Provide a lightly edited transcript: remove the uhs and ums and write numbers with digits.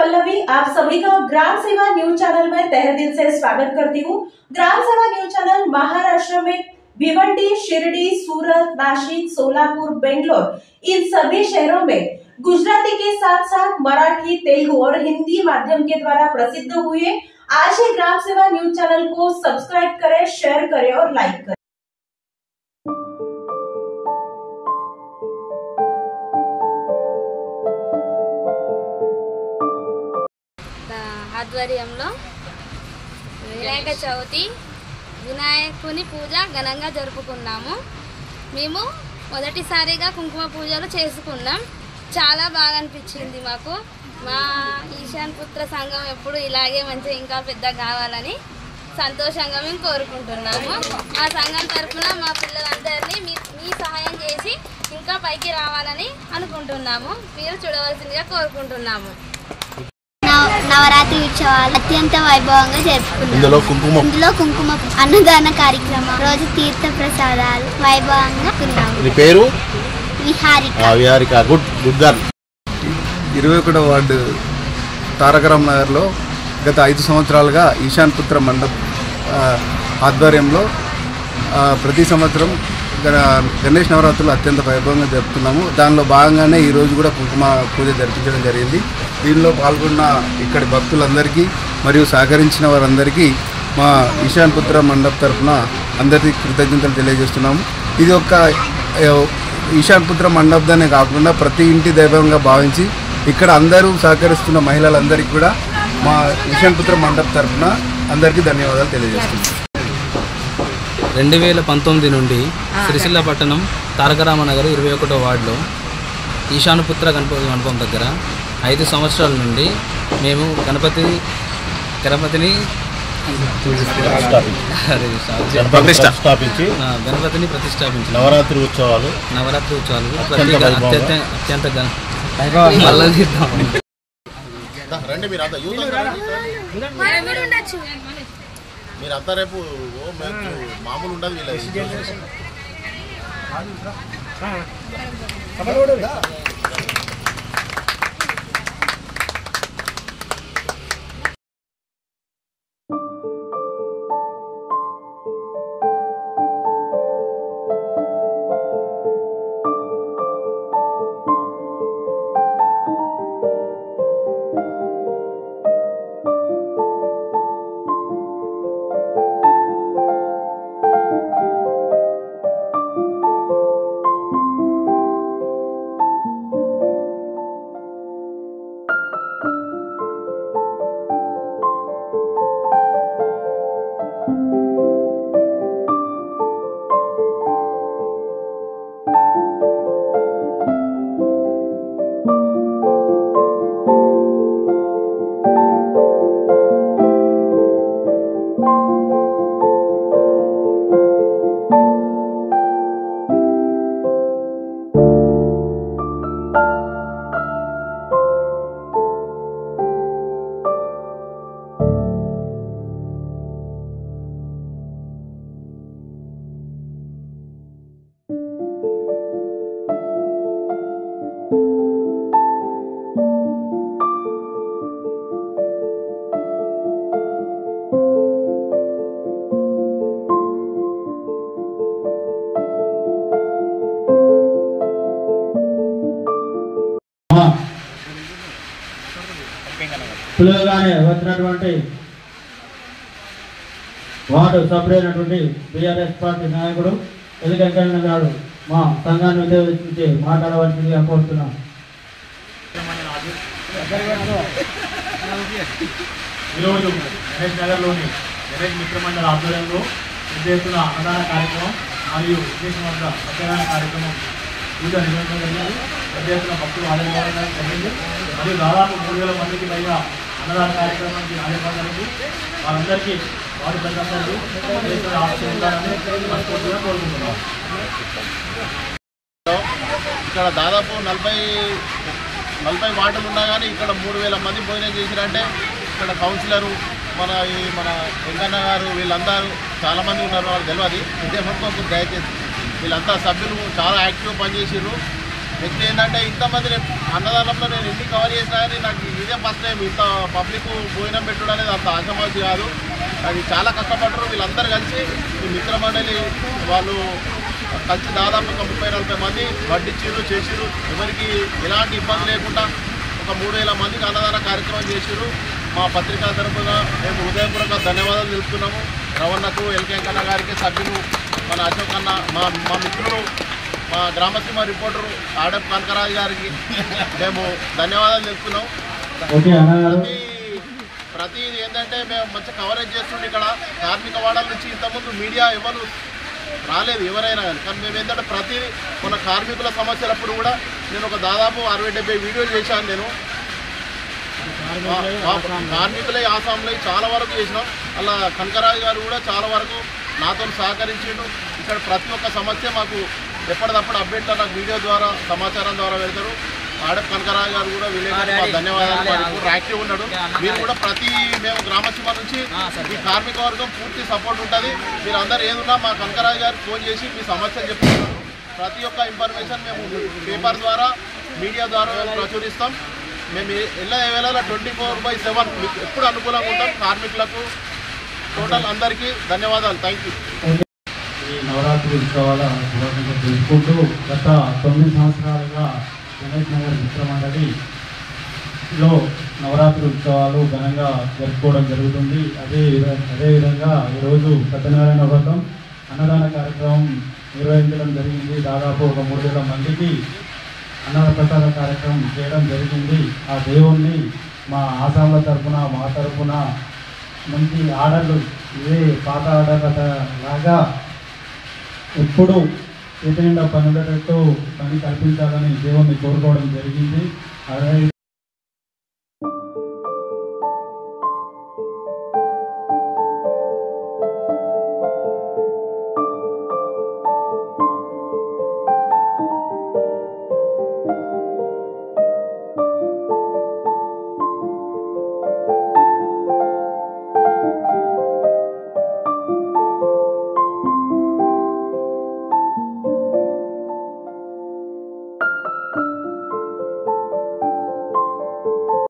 पल्लवी आप सभी का ग्राम सेवा न्यूज चैनल में तहे दिल से स्वागत करती हूँ। ग्राम सेवा न्यूज चैनल महाराष्ट्र में भिवंडी, शिरडी, सूरत, नासिक, सोलापुर, बेंगलोर इन सभी शहरों में गुजराती के साथ साथ मराठी, तेलुगु और हिंदी माध्यम के द्वारा प्रसिद्ध हुए। आज ही ग्राम सेवा न्यूज चैनल को सब्सक्राइब करें, शेयर करें और लाइक करें। ఆధ్వర్యంలో వినాయక చవితి వినాయకుని పూజ ఘనంగా జరుపుకున్నాము. మేము మొదటిసారిగా కుంకుమ పూజలు చేసుకున్నాం. చాలా బాగా అనిపించింది మాకు. మా ఈశాన్ పుత్ర సంఘం ఎప్పుడు ఇలాగే మంచిగా ఇంకా పెద్ద కావాలని సంతోషంగా మేము కోరుకుంటున్నాము. మా సంఘం తరఫున మా పిల్లలందరినీ మీ సహాయం చేసి ఇంకా పైకి రావాలని అనుకుంటున్నాము. మీరు చూడవలసిందిగా కోరుకుంటున్నాము. నవరాత్రి ఉత్సవాలు అత్యంత వైభవంగా జరుపుకున్నాం. ఇందులో కుంకుమ అన్నదాన కార్యక్రమం, రోజు తీర్థ ప్రసాదాలు వైభవంగా ఉన్నాము. పేరు విహారిక. Good girl. 21వ వార్డు తారకరామ్ నగర్లో గత 5 సంవత్సరాలుగా ఈశాన్ పుత్ర మండప్ ఆధ్వర్యంలో ప్రతి సంవత్సరం గణేష్ నవరాత్రులు అత్యంత వైభవంగా జరుపుతున్నాము. దానిలో భాగంగానే ఈరోజు కూడా కుంకుమ పూజ జరిపించడం జరిగింది. దీనిలో పాల్గొన్న ఇక్కడి భక్తులందరికీ మరియు సహకరించిన వారందరికీ మా ఈశాన్ పుత్ర మండప్ తరఫున అందరికీ కృతజ్ఞతలు తెలియజేస్తున్నాము. ఇది ఒక ఈశాన్ పుత్ర మండప్దానే కాకుండా ప్రతి ఇంటి దైవంగా భావించి ఇక్కడ అందరూ సహకరిస్తున్న మహిళలందరికీ కూడా మా ఈశాన్ పుత్ర మండప్ తరఫున అందరికీ ధన్యవాదాలు తెలియజేస్తున్నాం. 2019 నుండి సిరిసిల్ల పట్టణం తారకరామనగర్ 21వ వార్డులో ఈశానపుత్ర గణపతి మండపం దగ్గర 5 సంవత్సరాల నుండి మేము గణపతిని ప్రతిష్టాపించి నవరాత్రి ఉత్సవాలు అత్యంత మీరంతా రేపు మామూలు ఉండదు వీళ్ళ సులువుగానే వచ్చినటువంటి వార్డు సభ్యులైనటువంటి బీఆర్ఎస్ పార్టీ నాయకుడు ఎలిగంకన్న గారు మా సంఘాన్ని ఉద్దేశించి మాట్లాడవలసిందిగా కోరుతున్నాం. ఈరోజు గణేష్ నగర్లోని గణేష్ మిత్రమండల ఆధ్వర్యంలో నిర్దేశిస్తున్న అన్నదాన కార్యక్రమం మరియు విశేషమైన సత్యనారాయణ కార్యక్రమం పూజ నిర్వహించడం జరిగింది. పెద్ద ఎత్తున భక్తులు హాజరవ్వడం జరిగింది. మరియు దాదాపు 3000 మందికి పైగా అన్నదాన కార్యక్రమానికి హాజరవ్వడానికి వారందరికీ వారి ప్రజలందరూ ఆశీర్వాదాన్ని మనస్ఫూర్తిగా కోరుకుంటున్నాం. ఇక్కడ దాదాపు 40 వార్డులు ఉన్నా కానీ ఇక్కడ 3000 మంది భోజనం చేసిరంటే ఇక్కడ కౌన్సిలరు మన వెంకన్న గారు వీళ్ళందరూ చాలామంది ఉన్నారు, వాళ్ళు తెలియదు. ఇదే మొత్తం దయచేసి వీళ్ళంతా సభ్యులు చాలా యాక్టివ్గా పనిచేసారు. నెక్స్ట్ ఏంటంటే ఇంతమంది అన్నదానంలో నేను ఎన్ని కవర్ చేసినా కానీ నాకు ఇదే ఫస్ట్ టైం ఇంత పబ్లిక్ భోజనం పెట్టుడు అనేది అంత ఆశమాసి కాదు. అది చాలా కష్టపడ్డారు వీళ్ళందరూ కలిసి ఈ మిత్ర మండలి వాళ్ళు కలిసి దాదాపు ఒక 30-40 మంది వడ్డిచ్చిర్రు చేసిర్రు. ఎవరికి ఎలాంటి ఇబ్బంది లేకుండా ఒక 3000 మందికి అన్నదాన కార్యక్రమం చేసిర్రు. మా పత్రికా తరఫున మేము హృదయపూర్వక ధన్యవాదాలు తెలుపుతున్నాము. రవణకు, ఎల్కేంకన్న గారికి, సభ్యులు మన అశోక్ అన్న, మా మిత్రులు, మా గ్రామసీమ రిపోర్టరు ఆడప్ కనకరాజు గారికి మేము ధన్యవాదాలు తెలుపుతున్నాం. ప్రతి ఏంటంటే మేము మంచి కవరేజ్ చేస్తుండే ఇక్కడ కార్మిక వాడల నుంచి ఇంతకుముందు మీడియా ఎవరు రాలేదు ఎవరైనా కానీ మేము ఏంటంటే ప్రతి మన కార్మికుల సమస్యలప్పుడు కూడా నేను ఒక దాదాపు 60-70 వీడియోలు చేశాను. నేను కార్మికులే ఆసాంలో చాలా వరకు చేసినాం. అలా కనకరాజు గారు కూడా చాలా వరకు నాతో సహకరించిండు. ఇక్కడ ప్రతి ఒక్క సమస్య మాకు ఎప్పటికప్పుడు అప్డేట్ నాకు వీడియో ద్వారా సమాచారం ద్వారా వెళ్తారు. ఆడప్ కనకరాజు గారు కూడా వీళ్ళకి ధన్యవాదాలు. యాక్టివ్ ఉన్నాడు. మీరు కూడా మేము గ్రామసీమ నుంచి ఈ కార్మిక వర్గం పూర్తి సపోర్ట్ ఉంటుంది. మీరు అందరు ఏదున్నా మా కనకరాజు గారికి ఫోన్ చేసి మీ సమస్యలు చెప్తున్నారు. ప్రతి ఒక్క ఇన్ఫర్మేషన్ మేము పేపర్ ద్వారా మీడియా ద్వారా ప్రచురిస్తాం. మేము వేళ 24/7 మీకు ఎప్పుడు అనుకూలంగా ఉంటాం. కార్మికులకు టోటల్ అందరికీ ధన్యవాదాలు. Thank you. ఈ నవరాత్రి ఉత్సవాల శుభాకాంక్షలు తెలుపుకుంటూ గత 9 సంవత్సరాలుగా గణేష్ నగర్ మిత్రమండలిలో నవరాత్రి ఉత్సవాలు ఘనంగా జరుపుకోవడం జరుగుతుంది. అదేవిధంగా ఈరోజు సత్యనారాయణ వ్రతం అన్నదాన కార్యక్రమం నిర్వహించడం జరిగింది. దాదాపు ఒక 3000 మందికి అన్నద ప్రసాద కార్యక్రమం చేయడం జరిగింది. ఆ దేవుణ్ణి మా ఆసాంల తరఫున మా తరఫున మంచి ఆర్డర్లు ఇదే పాత ఆర్డర్ల లాగా ఎప్పుడు చేతి నిండా పనులతో పని కల్పించాలని దేవుణ్ణి కోరుకోవడం జరిగింది. అదేవిధంగా